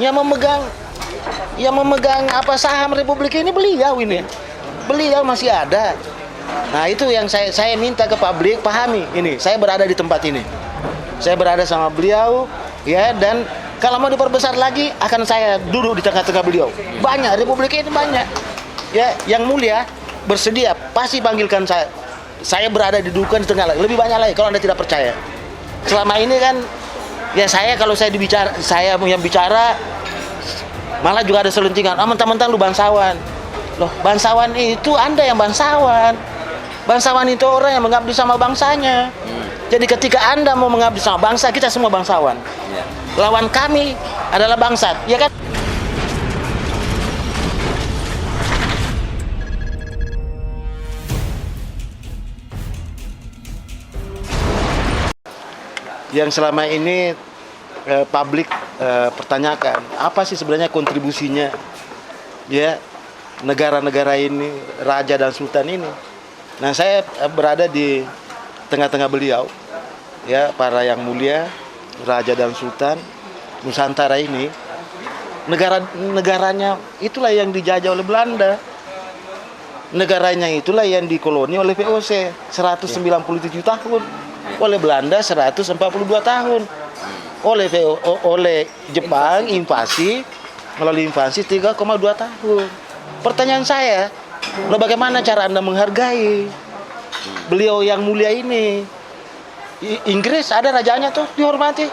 Yang memegang apa saham Republik ini beliau ini. Beliau masih ada. Nah, itu yang saya minta ke publik pahami ini. Saya berada di tempat ini. Saya berada sama beliau ya, dan kalau mau diperbesar lagi akan saya duduk di tengah-tengah beliau. Banyak Republik ini banyak. Ya, yang mulia bersedia pasti panggilkan saya. Saya berada di dudukan di tengah lagi. Lebih banyak lagi kalau Anda tidak percaya. Selama ini kan ya saya yang bicara malah juga ada selentingan. Mentang-mentang lu bangsawan. Loh, bangsawan itu Anda yang bangsawan. Bangsawan itu orang yang mengabdi sama bangsanya. Jadi ketika Anda mau mengabdi sama bangsa, kita semua bangsawan. Lawan kami adalah bangsat, ya kan? Yang selama ini publik pertanyakan, apa sih sebenarnya kontribusinya ya negara-negara ini, raja dan sultan ini. Nah, saya berada di tengah-tengah beliau ya, para yang mulia, raja dan sultan Nusantara ini. Negaranya itulah yang dijajah oleh Belanda. Negaranya itulah yang dikoloni oleh VOC 197 tahun. Oleh Belanda 142 tahun. Oleh Jepang melalui invasi 3,2 tahun. Pertanyaan saya, bagaimana cara Anda menghargai beliau yang mulia ini? Inggris ada rajanya tuh dihormati.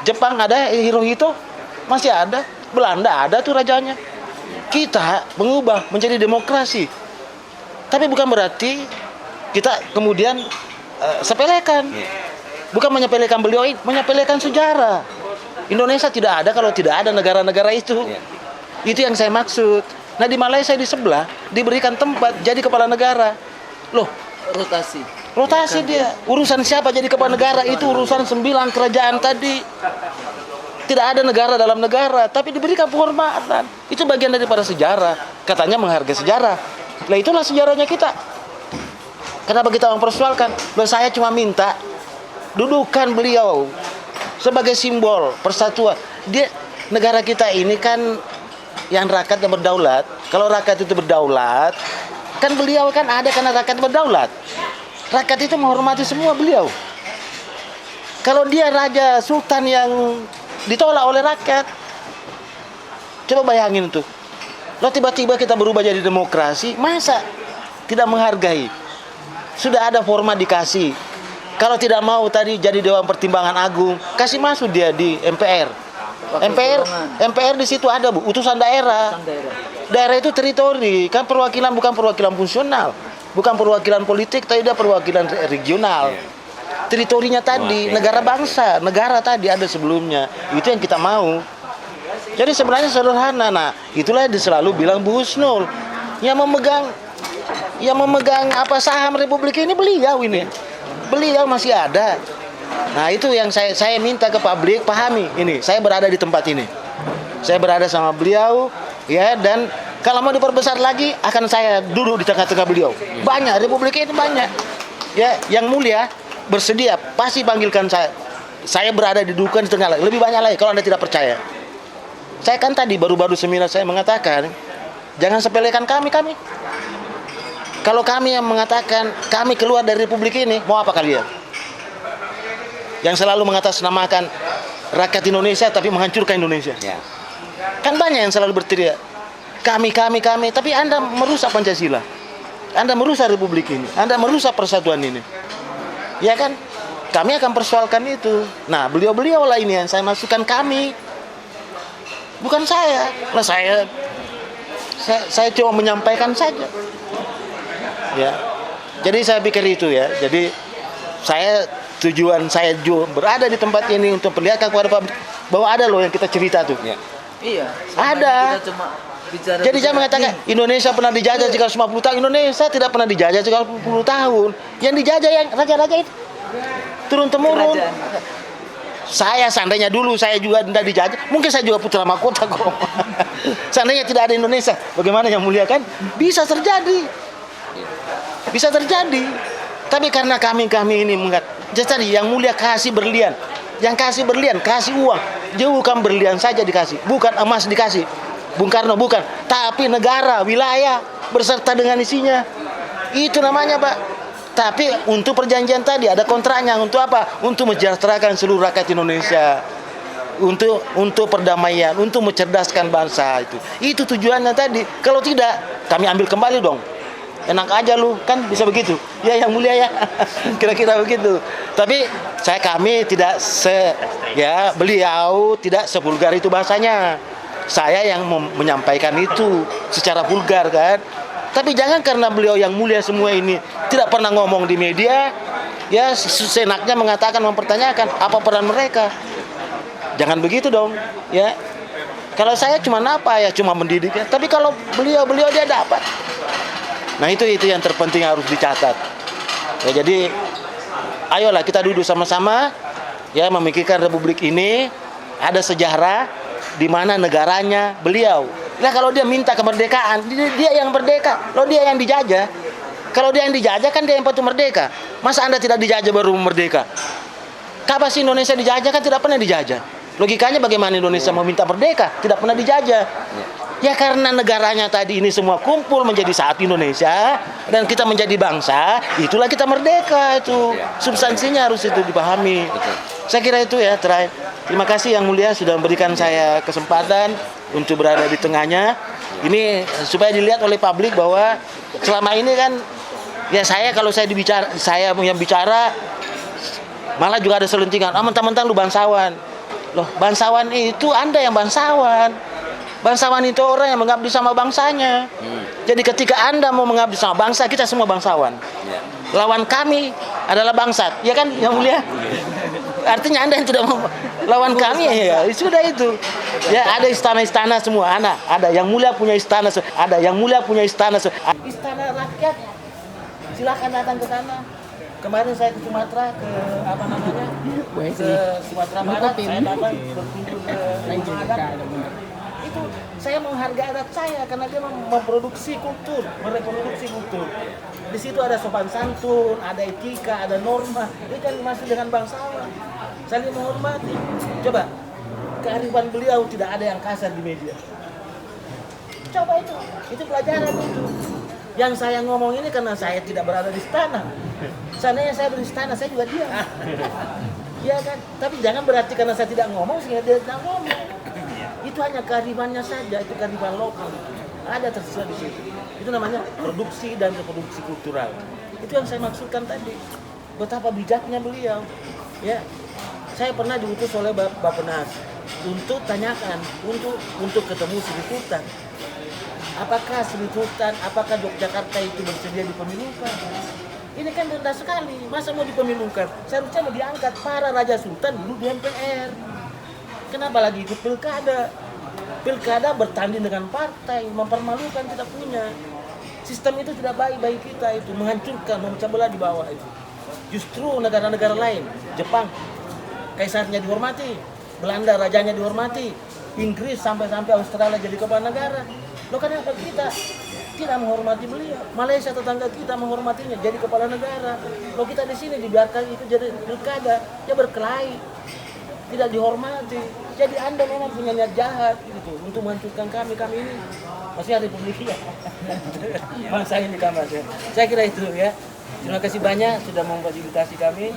Jepang ada Hirohito, masih ada. Belanda ada tuh rajanya. Kita mengubah menjadi demokrasi. Tapi bukan berarti kita kemudian sepelekan. Bukan menyepelekan beliau, menyepelekan sejarah. Indonesia tidak ada kalau tidak ada negara-negara itu. Itu yang saya maksud. Nah, di Malaysia di sebelah diberikan tempat jadi kepala negara. Loh, rotasi dia. Urusan siapa jadi kepala negara itu urusan 9 kerajaan tadi. Tidak ada negara dalam negara, tapi diberikan penghormatan. Itu bagian daripada sejarah. Katanya menghargai sejarah. Nah, itulah sejarahnya kita. Kenapa kita mempersoalkan? Loh, saya cuma minta dudukan beliau sebagai simbol persatuan. Negara kita ini kan yang rakyat yang berdaulat. Kalau rakyat itu berdaulat, kan beliau kan ada karena rakyat berdaulat. Rakyat itu menghormati semua beliau. Kalau dia raja sultan yang ditolak oleh rakyat, coba bayangin tuh. Lalu tiba-tiba kita berubah jadi demokrasi, masa tidak menghargai? Sudah ada format dikasih. Kalau tidak mau tadi jadi Dewan Pertimbangan Agung, kasih masuk dia di MPR. MPR di situ ada, Bu, utusan daerah. Daerah itu teritori, kan perwakilan bukan perwakilan fungsional, bukan perwakilan politik, tapi ada perwakilan regional. Teritorinya tadi, negara bangsa, negara tadi ada sebelumnya. Itu yang kita mau. Jadi sebenarnya sederhana. Nah, itulah yang selalu bilang Bu Husnul, yang memegang apa saham Republik ini beliau ini. Beliau masih ada. Nah, itu yang saya minta ke publik pahami ini. Saya berada di tempat ini. Saya berada sama beliau ya, dan kalau mau diperbesar lagi akan saya duduk di tengah-tengah beliau. Banyak Republik ini banyak. Ya, yang mulia bersedia pasti panggilkan saya. Saya berada di dudukan di tengah lagi. Lebih banyak lagi kalau Anda tidak percaya. Saya kan tadi baru-baru seminar saya mengatakan, jangan sepelekan kami. Kalau kami yang mengatakan kami keluar dari Republik ini, mau apa kalian? Yang selalu mengatasnamakan rakyat Indonesia tapi menghancurkan Indonesia. Kan banyak yang selalu berteriak, kami, tapi Anda merusak Pancasila. Anda merusak Republik ini. Anda merusak persatuan ini. Ya kan? Kami akan persoalkan itu. Nah, beliau-beliau lah ini yang saya masukkan kami. Bukan saya. Nah, saya cuma menyampaikan saja. Ya. Jadi saya pikir itu ya. Jadi tujuan saya juga berada di tempat ini untuk perlihatkan kepada publik bahwa ada loh yang kita cerita tuh. Iya. Ada. Jadi jangan mengatakan Indonesia pernah dijajah 50 tahun. Indonesia tidak pernah dijajah 30 tahun. Yang dijajah yang raja-raja itu turun-temurun. Saya seandainya dulu saya juga tidak dijajah, mungkin saya juga putra mahkota kok. Seandainya tidak ada Indonesia, bagaimana yang mulia kan? Bisa terjadi. Tapi karena kami ini jadi yang mulia kasih berlian, yang kasih berlian, kasih uang. Dia bukan berlian saja dikasih, bukan emas dikasih, Bung Karno bukan, tapi negara, wilayah berserta dengan isinya. Itu namanya, Pak. Tapi untuk perjanjian tadi ada kontraknya. Untuk apa? Untuk mensejahterakan seluruh rakyat Indonesia. Untuk perdamaian, untuk mencerdaskan bangsa itu. Itu tujuannya tadi. Kalau tidak, kami ambil kembali dong. Enak aja lu, kan bisa begitu. Ya yang mulia ya. Kira-kira begitu. Tapi kami tidak beliau tidak sevulgar itu bahasanya. Saya yang menyampaikan itu secara vulgar kan. Tapi jangan karena beliau yang mulia semua ini tidak pernah ngomong di media, ya senaknya mengatakan, mempertanyakan apa peran mereka. Jangan begitu dong, ya. Kalau saya cuma cuma mendidik ya. Tapi kalau beliau dia dapat. Nah itu yang terpenting harus dicatat. Ya jadi, ayolah kita duduk sama-sama, ya memikirkan Republik ini ada sejarah di mana negaranya beliau. Nah kalau dia minta kemerdekaan, dia yang merdeka. Kalau dia yang dijajah, kalau dia yang dijajah kan dia yang patut merdeka. Masa Anda tidak dijajah baru merdeka? Kapan sih Indonesia dijajah? Kan tidak pernah dijajah. Logikanya bagaimana Indonesia mau minta merdeka? Tidak pernah dijajah. Ya karena negaranya tadi ini semua kumpul menjadi satu Indonesia dan kita menjadi bangsa, itulah kita merdeka itu. Substansinya harus itu dipahami. Saya kira itu ya terakhir. Terima kasih Yang Mulia sudah memberikan saya kesempatan untuk berada di tengahnya. Ini supaya dilihat oleh publik bahwa selama ini kan ya kalau saya yang bicara malah juga ada selentingan. Mentang-mentang lu bangsawan. Loh, bangsawan itu Anda yang bangsawan. Bangsawan itu orang yang mengabdi sama bangsanya. Jadi ketika Anda mau mengabdi sama bangsa, kita semua bangsawan. Lawan kami adalah bangsat. Ya kan Yang Mulia? Artinya Anda yang tidak mau lawan kami ya, sudah itu. Ya ada istana-istana semua, ada Yang Mulia punya istana, ada Yang Mulia punya istana. Istana rakyat. Silakan datang ke sana. Kemarin saya ke Sumatera, ke Sumatera Barat, saya datang berkunjung ke itu. Saya menghargai adat saya karena dia memproduksi kultur, mereproduksi kultur. Di situ ada sopan santun, ada etika, ada norma. Itu kan masih dengan bangsawan. Saling menghormati. Coba, kearifan beliau tidak ada yang kasar di media. Coba itu pelajaran itu. Yang saya ngomong ini karena saya tidak berada di istana. Seandainya saya di istana, saya juga diam. Iya kan? Tapi jangan berarti karena saya tidak ngomong, sehingga dia tidak ngomong. Itu hanya kearifannya saja, itu kearifan lokal. Ada tersisa di situ. Itu namanya produksi dan reproduksi kultural. Itu yang saya maksudkan tadi. Betapa bijaknya beliau. Ya, saya pernah diutus oleh Bappenas untuk tanyakan, untuk ketemu Sri Sultan. Apakah Sri Sultan, apakah Yogyakarta itu bersedia dipemilukan? Ini kan rendah sekali, masa mau dipemilukan? Seharusnya mau diangkat para Raja Sultan dulu di MPR. Kenapa lagi ikut pilkada? Pilkada bertanding dengan partai, mempermalukan, tidak punya. Sistem itu tidak baik bagi kita itu, menghancurkan, memecah belah di bawah itu. Justru negara-negara lain, Jepang, kaisarnya dihormati, Belanda rajanya dihormati, Inggris sampai Australia jadi kepala negara. Loh kenapa kita tidak menghormati beliau? Malaysia tetangga kita menghormatinya jadi kepala negara. Loh kita di sini dibiarkan itu jadi pilkada, dia berkelahi, tidak dihormati. Jadi Anda memang punya niat jahat gitu untuk menghancurkan kami ini. Maksudnya Republik ya. Bangsa ini kan Mas. Saya kira itu ya. Terima kasih banyak sudah memfasilitasi kami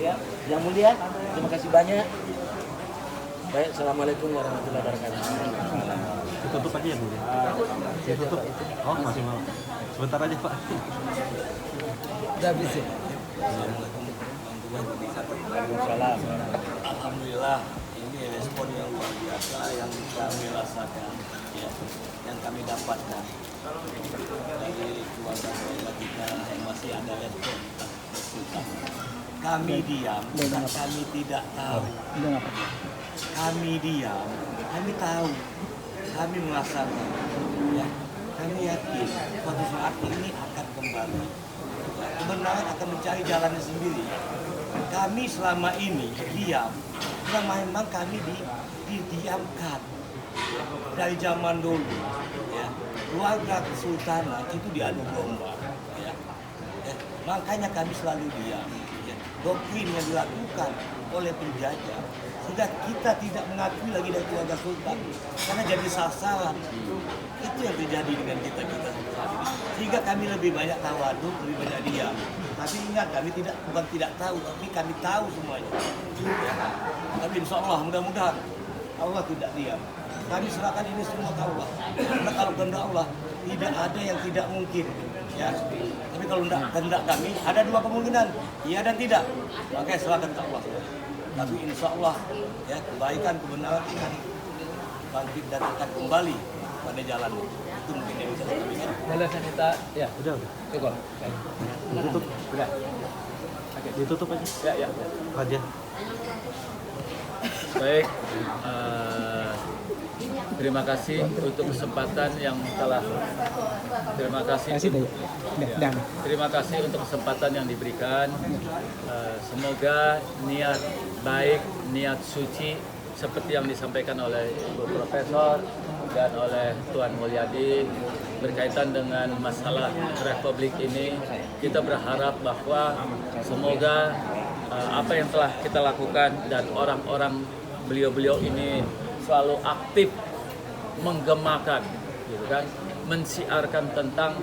ya. Yang Mulia, terima kasih banyak. Baik, assalamualaikum warahmatullahi wabarakatuh. Tutup aja ya Bu. Tutup. Oh masih mau. Sebentar aja Pak. Udah habis ya? Waalaikumsalam. Alhamdulillah ini respon yang luar biasa yang kami rasakan, ya, yang kami dapatkan dari keluarga kita yang masih ada respon. Kami diam, kami tidak tahu. Kami diam, kami tahu, kami merasakan, ya, kami yakin suatu saat ini akan kembali. Ya, kebenaran akan mencari jalannya sendiri. Kami selama ini diam, karena memang kami didiamkan dari zaman dulu. Ya, keluarga kesultanan itu diadu domba. Ya. Makanya kami selalu diam. Ya. Doktrin yang dilakukan oleh penjajah Sehingga kita tidak mengakui lagi dari keluarga sultan karena jadi sasaran. Itu yang terjadi dengan kita saat ini. Sehingga kami lebih banyak tawadu, lebih banyak diam. Tapi ingat, kami bukan tidak tahu, tapi kami tahu semuanya. Ya. Tapi insya Allah, mudah-mudahan Allah tidak diam. Kami serahkan ini semua ke Allah. Karena kalau kehendak Allah, tidak ada yang tidak mungkin. Ya. Tapi kalau kehendak kami, ada dua kemungkinan, iya dan tidak. Makanya serahkan ke Allah. Tapi insya Allah, ya, kebaikan, kebenaran akan bangkit dan akan kembali pada jalan. Itu mungkin yang bisa kita bikin. Boleh kita, ya, Udah. cukup. Ditutup. Udah. Oke, ditutup aja. Ya. Aja. Baik, terima kasih untuk kesempatan yang telah terima kasih untuk kesempatan yang diberikan. Semoga niat baik, niat suci seperti yang disampaikan oleh Ibu Profesor dan oleh Tuan Mulyadi berkaitan dengan masalah Republik ini, kita berharap bahwa semoga apa yang telah kita lakukan dan orang-orang beliau-beliau ini selalu aktif menggemakan, gitu kan, mensiarkan tentang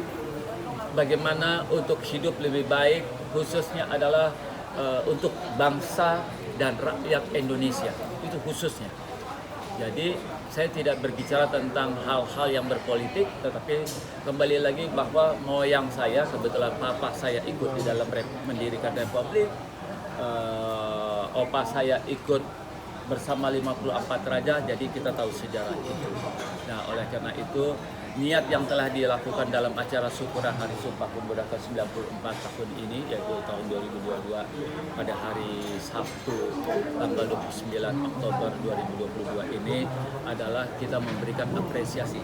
bagaimana untuk hidup lebih baik, khususnya adalah untuk bangsa dan rakyat Indonesia, itu khususnya. Jadi saya tidak berbicara tentang hal-hal yang berpolitik, tetapi kembali lagi bahwa moyang saya, kebetulan papa saya ikut di dalam mendirikan Republik, opa saya ikut bersama 54 raja, jadi kita tahu sejarah itu. Nah, oleh karena itu, niat yang telah dilakukan dalam acara syukuran Hari Sumpah Pemuda ke-94 tahun ini, yaitu tahun 2022 pada hari Sabtu tanggal 29 Oktober 2022 ini adalah kita memberikan apresiasi,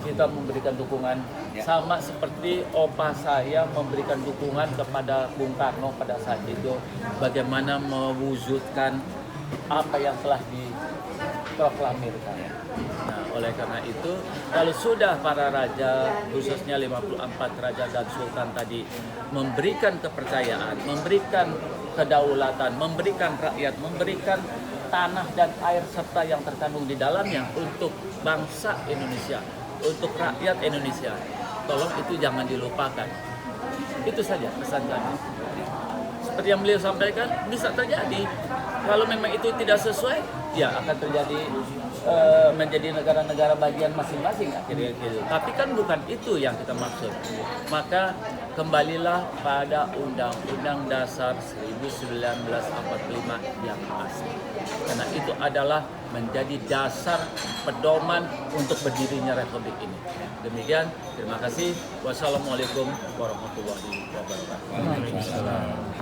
kita memberikan dukungan sama seperti opa saya memberikan dukungan kepada Bung Karno pada saat itu, bagaimana mewujudkan apa yang telah diproklamirkan. Nah, oleh karena itu, kalau sudah para raja, khususnya 54 raja dan sultan tadi, memberikan kepercayaan, memberikan kedaulatan, memberikan rakyat, memberikan tanah dan air serta yang terkandung di dalamnya untuk bangsa Indonesia, untuk rakyat Indonesia, tolong itu jangan dilupakan. Itu saja pesan kami. Seperti yang beliau sampaikan, bisa terjadi. Kalau memang itu tidak sesuai, ya akan terjadi menjadi negara-negara bagian masing-masing akhirnya gitu. Tapi kan bukan itu yang kita maksud. Maka kembalilah pada Undang-Undang Dasar 1945 yang asli. Karena itu adalah menjadi dasar pedoman untuk berdirinya Republik ini. Demikian, terima kasih. Wassalamualaikum warahmatullahi wabarakatuh.